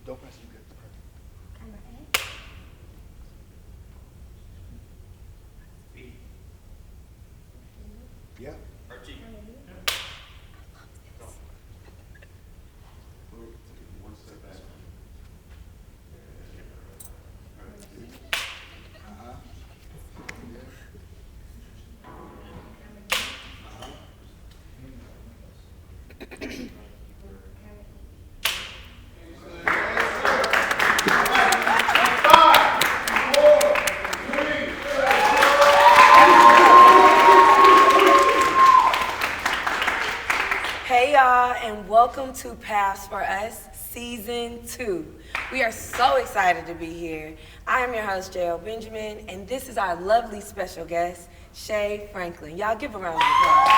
Don't press you good. Camera A. Yeah. Archie. One step back. Uh-huh. Hey y'all, and welcome to Paths for Us Season 2. We are so excited to be here. I am your host, Jael Benjamin, and this is our lovely special guest, Shay Franklin. Y'all give a round of applause.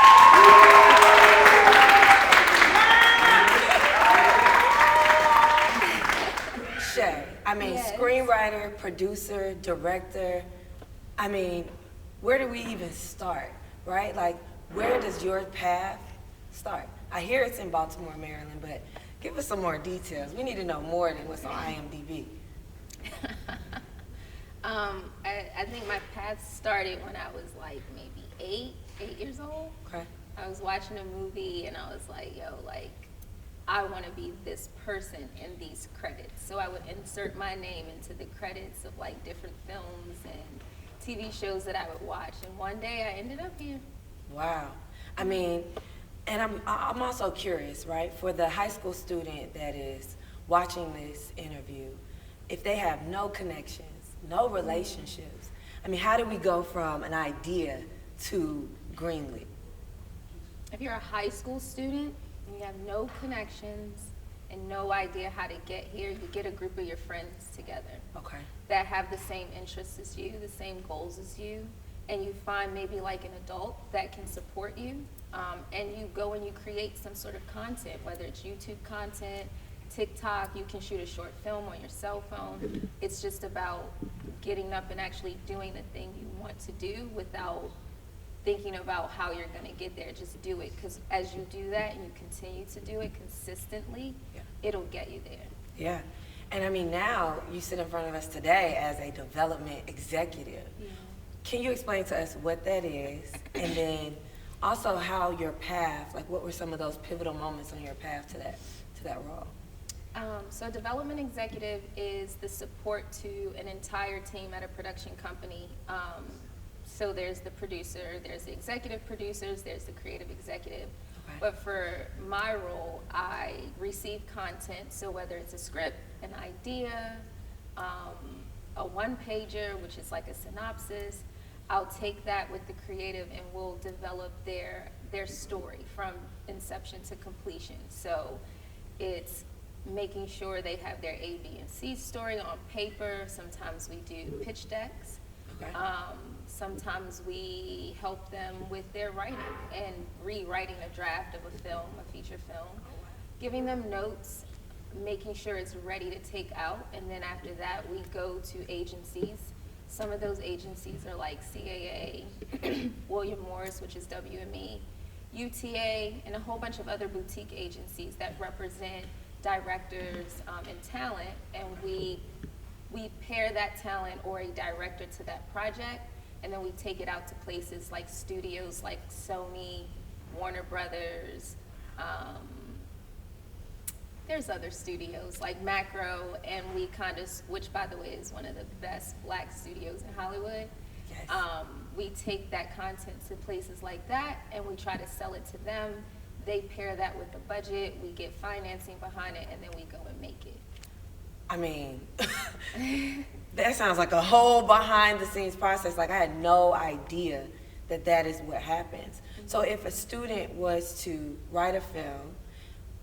Shay, Yes. screenwriter, producer, director. Where do we even start, right? Like, where does your path start? I hear it's in Baltimore, Maryland, but give us some more details. We need to know more than what's on IMDb. I think my path started when I was like maybe eight years old. Okay. I was watching a movie and I was like, yo, like, I want to be this person in these credits. So I would insert my name into the credits of like different films and TV shows that I would watch. And one day I ended up here. Wow. And I'm also curious, right? For the high school student that is watching this interview, if they have no connections, no relationships, how do we go from an idea to greenlit? If you're a high school student and you have no connections and no idea how to get here, you get a group of your friends together Okay. that have the same interests as you, the same goals as you, and you find maybe like an adult that can support you, and you go and you create some sort of content, whether it's YouTube content, TikTok, you can shoot a short film on your cell phone. It's just about getting up and actually doing the thing you want to do without thinking about how you're going to get there. Just do it, because as you do that and you continue to do it consistently, Yeah. it'll get you there. Yeah. And now you sit in front of us today as a development executive. Yeah. Can you explain to us what that is, and then also how your path, like what were some of those pivotal moments on your path to that role? So a development executive is the support to an entire team at a production company. So there's the producer, there's the executive producers, there's the creative executive. Okay. But for my role, I receive content, so whether it's a script, an idea, a one-pager, which is like a synopsis, I'll take that with the creative and we'll develop their story from inception to completion. So it's making sure they have their A, B, and C story on paper. Sometimes we do pitch decks. Okay. Sometimes we help them with their writing and rewriting a draft of a film, a feature film, giving them notes, making sure it's ready to take out, and then after that we go to agencies. Some of those agencies are like CAA, William Morris, which is WME, UTA, and a whole bunch of other boutique agencies that represent directors and talent, and we pair that talent or a director to that project, and then we take it out to places like studios like Sony, Warner Brothers, there's other studios like Macro, and we kind of, which by the way is one of the best black studios in Hollywood. Yes. We take that content to places like that and we try to sell it to them. They pair that with the budget, we get financing behind it, and then we go and make it. That sounds like a whole behind the scenes process. Like I had no idea that is what happens. Mm-hmm. So if a student was to write a film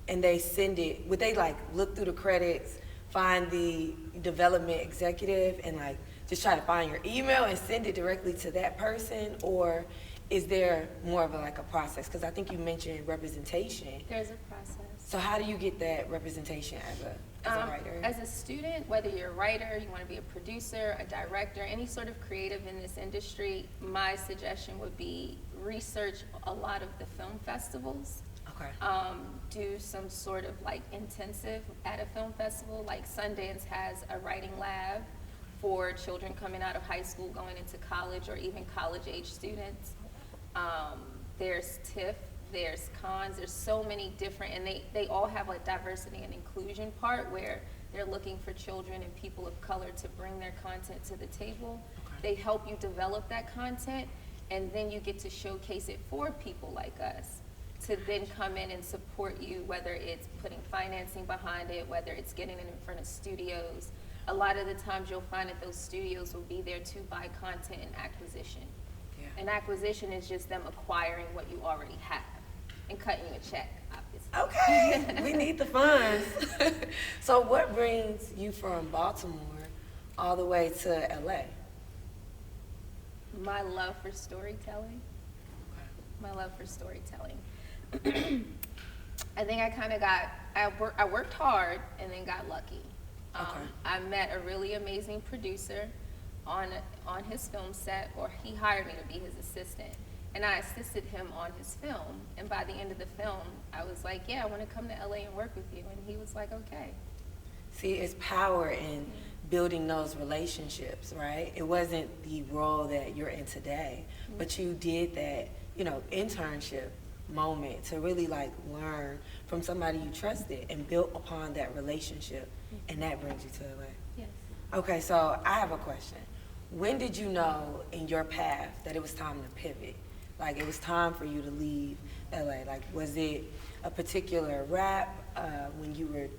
and they send it, would they like look through the credits, find the development executive and like just try to find your email and send it directly to that person? Or is there more of a process? Because I think you mentioned representation. There's a process. So how do you get that representation as a writer? As a student, whether you're a writer, you want to be a producer, a director, any sort of creative in this industry, my suggestion would be research a lot of the film festivals. Okay. Do some sort of like intensive at a film festival. Like Sundance has a writing lab for children coming out of high school, going into college, or even college-age students. There's TIFF, there's cons, there's so many different, and they all have a diversity and inclusion part where they're looking for children and people of color to bring their content to the table. Okay. They help you develop that content, and then you get to showcase it for people like us to then come in and support you, whether it's putting financing behind it, whether it's getting it in front of studios. A lot of the times you'll find that those studios will be there to buy content and acquisition. Yeah. And acquisition is just them acquiring what you already have and cutting you a check, obviously. Okay, we need the funds. So what brings you from Baltimore all the way to LA? My love for storytelling. My love for storytelling. I think I kind of I worked hard and then got lucky. Okay. I met a really amazing producer on his film set, or he hired me to be his assistant. And I assisted him on his film. And by the end of the film, I was like, yeah, I want to come to LA and work with you. And he was like, okay. See, it's power in building those relationships, right? It wasn't the role that you're in today, but you did that, internship moment to really like learn from somebody you trusted and built upon that relationship, and that brings you to LA. Yes. Okay, so I have a question. When did you know in your path that it was time to pivot? Like it was time for you to leave LA? Like was it a particular rap when you were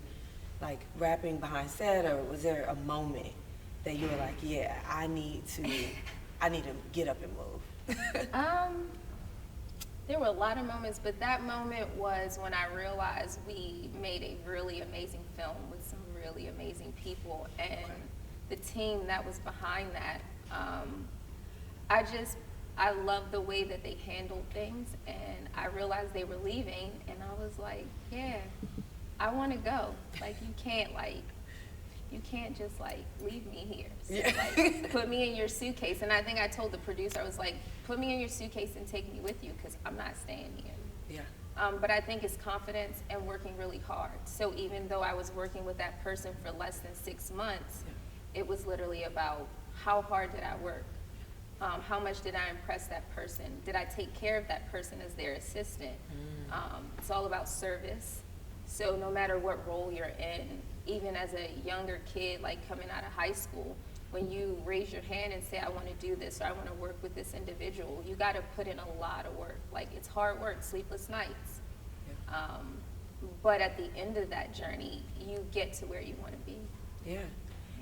like rapping behind set, or was there a moment that you were like, yeah, I need to get up and move? There were a lot of moments, but that moment was when I realized we made a really amazing film with some really amazing people, and the team that was behind that. I loved the way that they handled things, and I realized they were leaving, and I was like, yeah, I want to go. Like you can't just like leave me here. So, like, put me in your suitcase. And I think I told the producer, I was like, put me in your suitcase and take me with you, because I'm not staying here. Yeah. But I think it's confidence and working really hard. So even though I was working with that person for less than 6 months, it was literally about how hard did I work? How much did I impress that person? Did I take care of that person as their assistant? It's all about service. So no matter what role you're in, even as a younger kid, like coming out of high school, when you raise your hand and say, I want to do this, or I want to work with this individual, you got to put in a lot of work. Like it's hard work, sleepless nights. But at the end of that journey, you get to where you want to be. Yeah.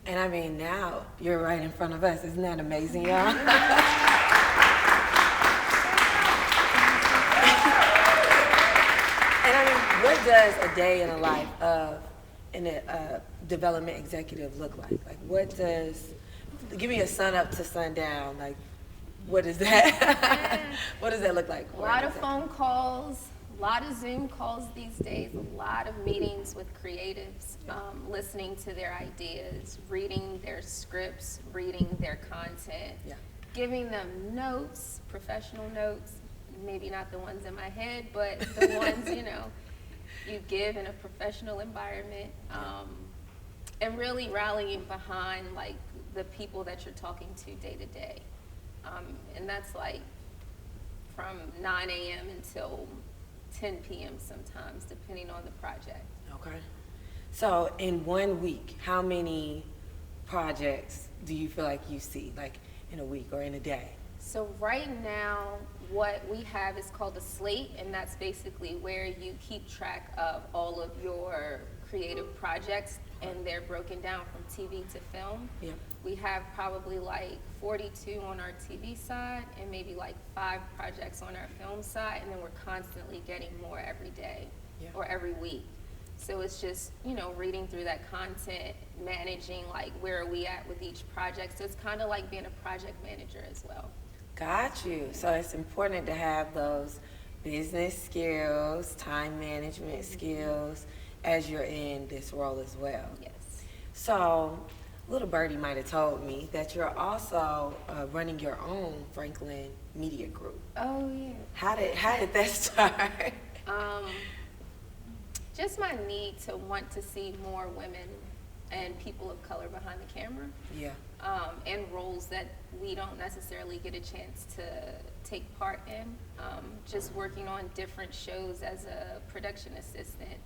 And I mean, now you're right in front of us. Isn't that amazing, y'all? And I mean, what does a day in the life of a development executive look like? Like, give me a sun up to sundown. Like, what is that? What does that look like? A lot of phone calls, a lot of Zoom calls these days, a lot of meetings with creatives, listening to their ideas, reading their scripts, reading their content, giving them notes, professional notes, maybe not the ones in my head, but the ones, you give in a professional environment, and really rallying behind like the people that you're talking to day to day. And that's like from 9 a.m. until 10 p.m. sometimes, depending on the project. Okay. So in 1 week, how many projects do you feel like you see, like in a week or in a day? So right now, what we have is called a Slate, and that's basically where you keep track of all of your creative projects, and they're broken down from TV to film. Yeah. We have probably like 42 on our TV side and maybe like 5 projects on our film side, and then we're constantly getting more every day or every week. So it's just, reading through that content, managing like where are we at with each project. So it's kind of like being a project manager as well. Got you. So it's important to have those business skills, time management skills as you're in this role as well. Yes. So little birdie might have told me that you're also running your own Franklin Media Group. Oh, yeah. How did that start? Um, just my need to want to see more women and people of color behind the camera. Yeah. And roles that we don't necessarily get a chance to take part in. Just working on different shows as a production assistant,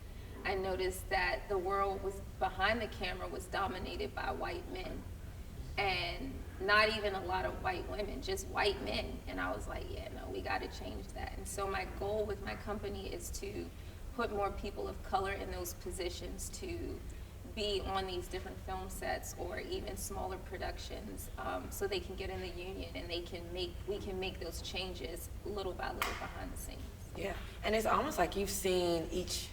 I noticed that the world was behind the camera was dominated by white men, and not even a lot of white women, just white men. And I was like, yeah, no, we got to change that. And so my goal with my company is to put more people of color in those positions to be on these different film sets or even smaller productions, so they can get in the union and we can make those changes little by little behind the scenes. Yeah, and it's almost like you've seen each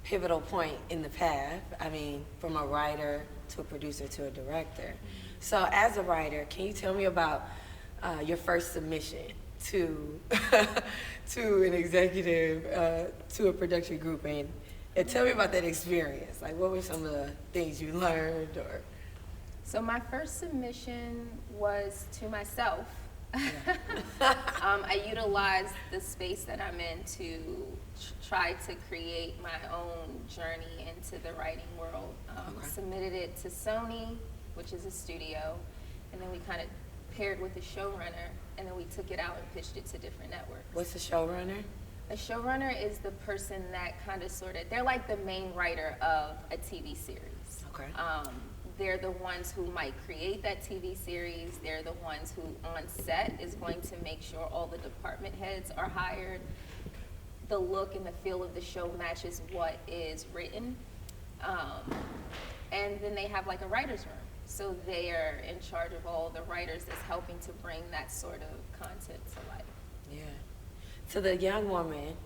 pivotal point in the path. I mean, from a writer to a producer to a director. So as a writer, can you tell me about your first submission to to an executive, to a production group, and tell me about that experience. Like, what were some of the things you learned, or? So my first submission was to myself. Yeah. I utilized the space that I'm in to try to create my own journey into the writing world. Okay. Submitted it to Sony, which is a studio, and then we kind of paired with the showrunner, and then we took it out and pitched it to different networks. What's the showrunner? A showrunner is the person that kind of they're like the main writer of a TV series. Okay. They're the ones who might create that TV series. They're the ones who on set is going to make sure all the department heads are hired. The look and the feel of the show matches what is written. And then they have like a writer's room. So they are in charge of all the writers that's helping to bring that sort of content to life. Yeah. To the young woman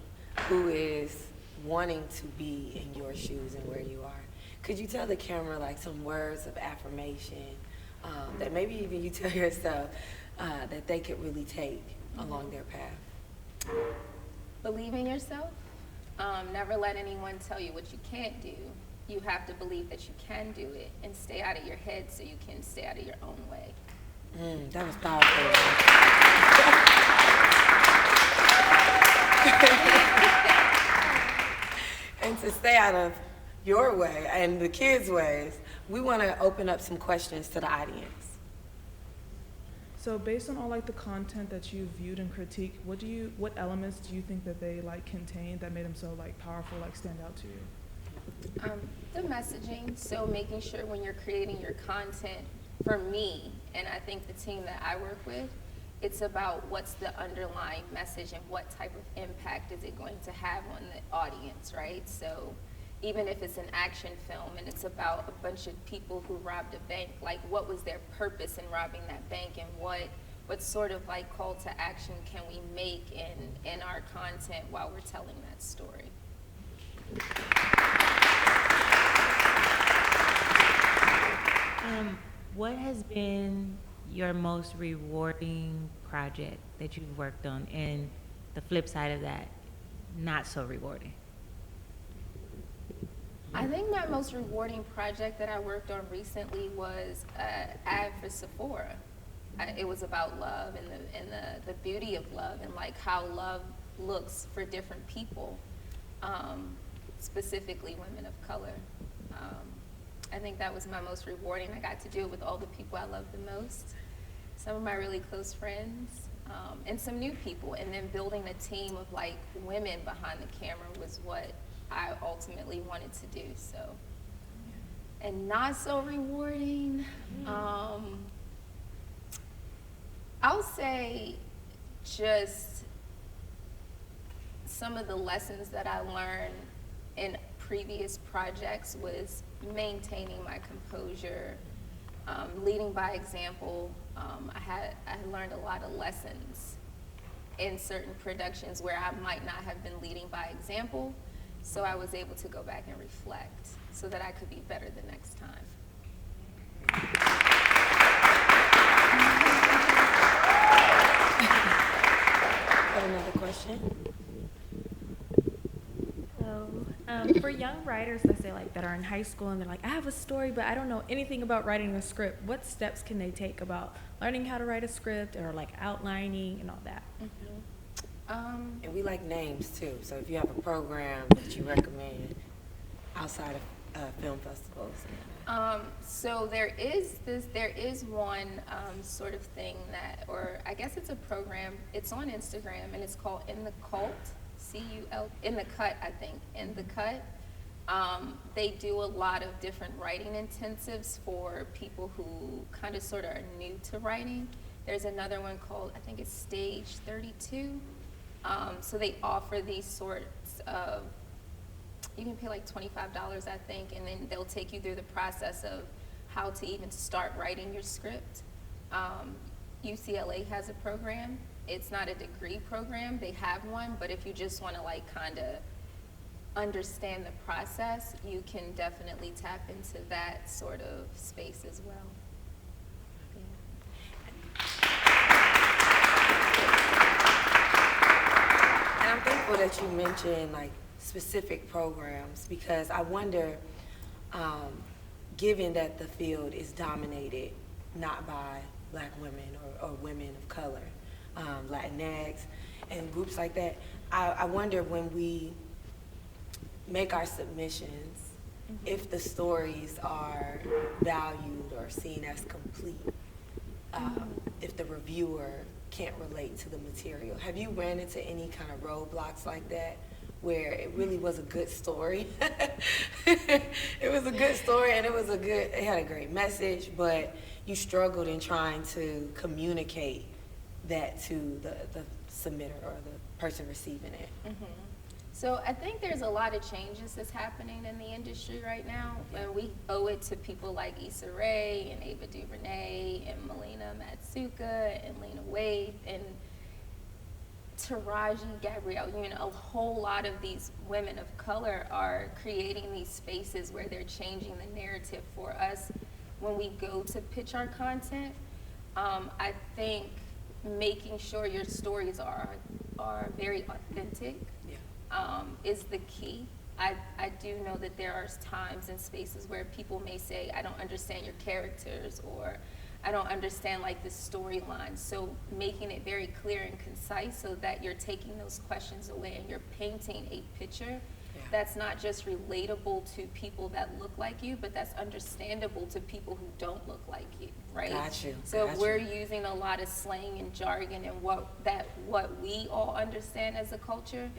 who is wanting to be in your shoes and where you are, could you tell the camera like some words of affirmation that maybe even you tell yourself that they could really take along their path? Believe in yourself. Never let anyone tell you what you can't do. You have to believe that you can do it, and stay out of your head so you can stay out of your own way. That was powerful. And to stay out of your way and the kids' ways, we want to open up some questions to the audience. So based on all like the content that you've viewed and critiqued, what elements do you think that they like contain that made them so like powerful, like stand out to you? The messaging, so making sure when you're creating your content, for me, and I think the team that I work with, it's about what's the underlying message and what type of impact is it going to have on the audience, right? So even if it's an action film and it's about a bunch of people who robbed a bank, like what was their purpose in robbing that bank, and what sort of like call to action can we make in our content while we're telling that story? What has been your most rewarding project that you've worked on, and the flip side of that, not so rewarding? I think my most rewarding project that I worked on recently was an ad for Sephora. It was about love and the beauty of love, and like how love looks for different people, specifically women of color. I think that was my most rewarding. I got to do it with all the people I love the most, some of my really close friends, and some new people. And then building a team of like women behind the camera was what I ultimately wanted to do. So, and not so rewarding. I'll say just some of the lessons that I learned in previous projects was maintaining my composure, leading by example. I learned a lot of lessons in certain productions where I might not have been leading by example, so I was able to go back and reflect so that I could be better the next time. Another question? For young writers, let's say like that are in high school and they're like, I have a story, but I don't know anything about writing a script. What steps can they take about learning how to write a script or like outlining and all that? And we like names too, so if you have a program that you recommend outside of film festivals. So there is one sort of thing that, or I guess it's a program. It's on Instagram and it's called In the Cult, C-U-L, In the Cut, I think, In the Cut. They do a lot of different writing intensives for people who kind of sort of are new to writing. There's another one called, I think it's Stage 32. So they offer these sorts of, you can pay like $25, I think, and then they'll take you through the process of how to even start writing your script. UCLA has a program. It's not a degree program. They have one, but if you just want to like kind of understand the process, you can definitely tap into that sort of space as well. And I'm thankful that you mentioned like specific programs, because I wonder, given that the field is dominated not by Black women or women of color, Latinx, and groups like that, I wonder when we make our submissions, if the stories are valued or seen as complete, if the reviewer can't relate to the material. Have you ran into any kind of roadblocks like that, where it really was a good story? It was a good story and it had a great message, but you struggled in trying to communicate that to the submitter or the person receiving it? So I think there's a lot of changes that's happening in the industry right now, and we owe it to people like Issa Rae and Ava DuVernay and Melina Matsuka and Lena Waithe and Taraji Gabrielle. You know, a whole lot of these women of color are creating these spaces where they're changing the narrative for us when we go to pitch our content. I think making sure your stories are very authentic is the key. I do know that there are times and spaces where people may say, I don't understand your characters, or I don't understand like the storyline. So making it very clear and concise so that you're taking those questions away and you're painting a picture that's not just relatable to people that look like you, but that's understandable to people who don't look like you, right? Got you. So if we're using a lot of slang and jargon and what we all understand as a culture,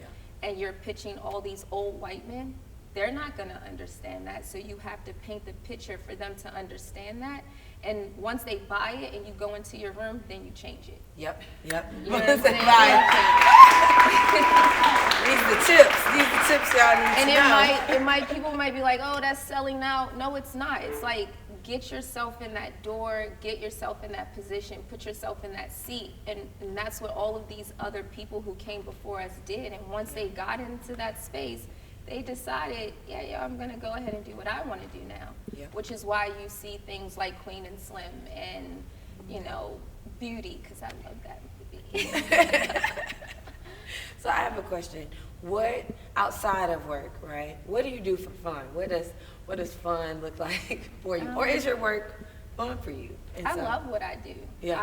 and you're pitching all these old white men, they're not gonna understand that. So you have to paint the picture for them to understand that. And once they buy it and you go into your room, then you change it. Yep. You know what I'm Once they saying? buy it. These are the tips y'all need And to know. people might be like, oh, that's selling out. No, it's not. It's like, get yourself in that door, get yourself in that position, put yourself in that seat. And that's what all of these other people who came before us did. And once they got into that space, they decided, yeah, I'm gonna go ahead and do what I wanna do now. Yep. Which is why you see things like Queen and Slim and, you know, Beauty, because I love that movie. So I have a question. What, outside of work, right? What do you do for fun? What does fun look like for you? Or is your work fun for you? And I so- love what I do. Yeah.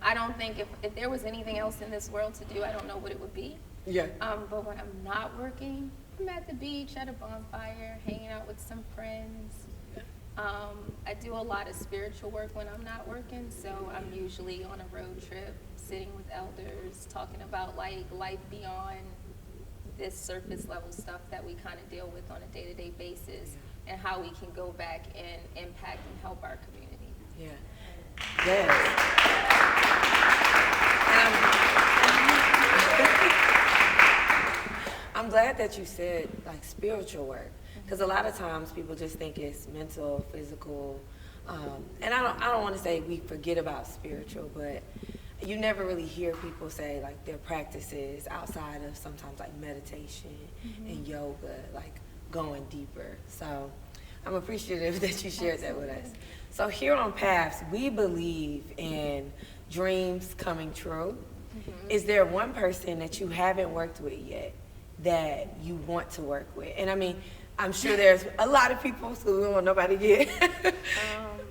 I don't think if there was anything else in this world to do, I don't know what it would be. Yeah. But when I'm not working, I'm at the beach at a bonfire, hanging out with some friends. I do a lot of spiritual work when I'm not working, so I'm usually on a road trip, sitting with elders, talking about like life beyond this surface level stuff that we kind of deal with on a day-to-day basis, and how we can go back and impact and help our community. Yeah. Yes. I'm glad that you said like spiritual work, because a lot of times people just think it's mental, physical, and I don't want to say we forget about spiritual, but you never really hear people say like their practices outside of sometimes like meditation and yoga, like going deeper. So I'm appreciative that you shared that with us. So here on Paths, we believe in dreams coming true. Is there one person that you haven't worked with yet that you want to work with? And I mean, I'm sure there's a lot of people, so we don't want nobody to get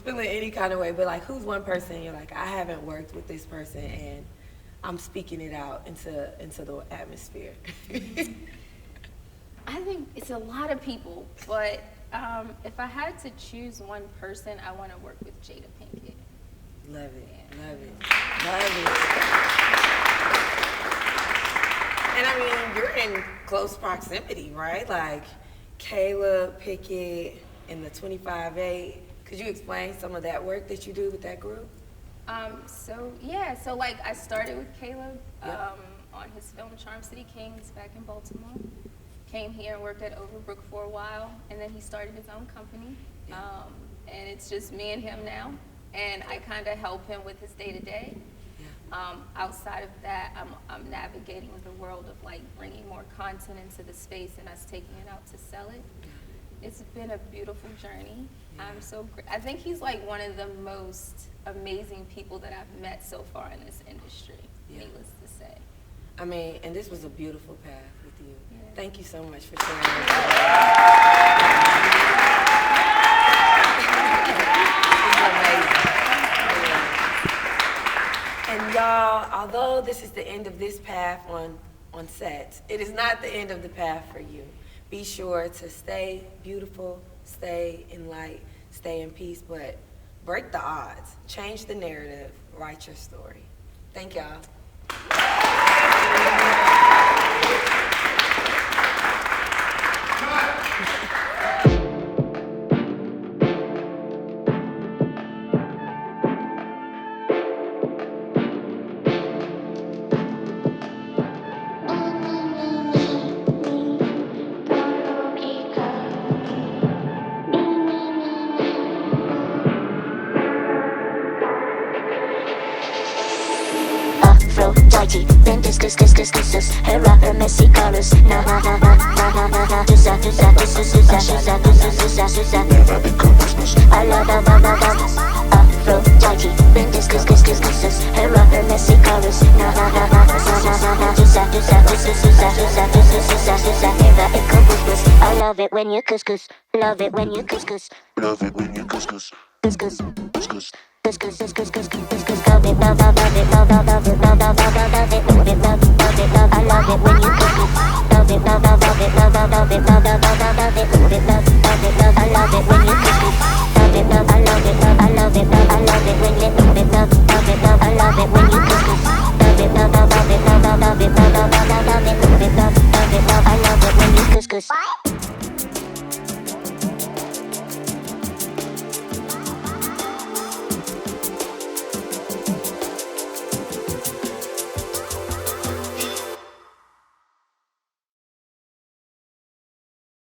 feeling any kind of way, but like, who's one person you're like, I haven't worked with this person and I'm speaking it out into the atmosphere? I think it's a lot of people, but if I had to choose one person, I want to work with Jael Pinkett. Love it, Yeah. love it, love it. And I mean, you're in close proximity, right? Like Caleeb Pinkett in the 25-8. Could you explain some of that work that you do with that group? So like I started with Caleeb Yep. on his film Charm City Kings back in Baltimore. Came here and worked at Overbrook for a while, and then he started his own company. Yeah. And it's just me and him now, and I kind of help him with his day-to-day. Yeah. Outside of that, I'm navigating the world of like bringing more content into the space and us taking it out to sell it. It's been a beautiful journey. I'm so I think he's like one of the most amazing people that I've met so far in this industry, needless to say. I mean, and this was a beautiful path with you. Yeah. Thank you so much for sharing this. And y'all, although this is the end of this path on set, it is not the end of the path for you. Be sure to stay beautiful, stay in light, stay in peace, but break the odds, change the narrative, write your story. Thank y'all. Aphrodite, then discuss, her rapper messy colors. Na na na na na na na na. Never become Christmas. I love Aphrodite, then discuss, her rapper messy colors. Na na na na na na na. Never become Christmas. I love it when you couscous. Love it when you couscous. Love it when you couscous. Couscous. Love it, love it, love it, love it, love it, love it, love it, love it, love it, love it, love it. I love it when you cook it. Love it, love it, love it, love it, love it, love it, love it, love it, love it, love it, love. I love it when you cook it. Love it, love, I love it, love, I love it, love, I love it when you love it, love it, love. I love it when you cook it. Love it, love, I love it, love, I love it, love, I love it, love it, love it, love it, love. I love it when you couscous.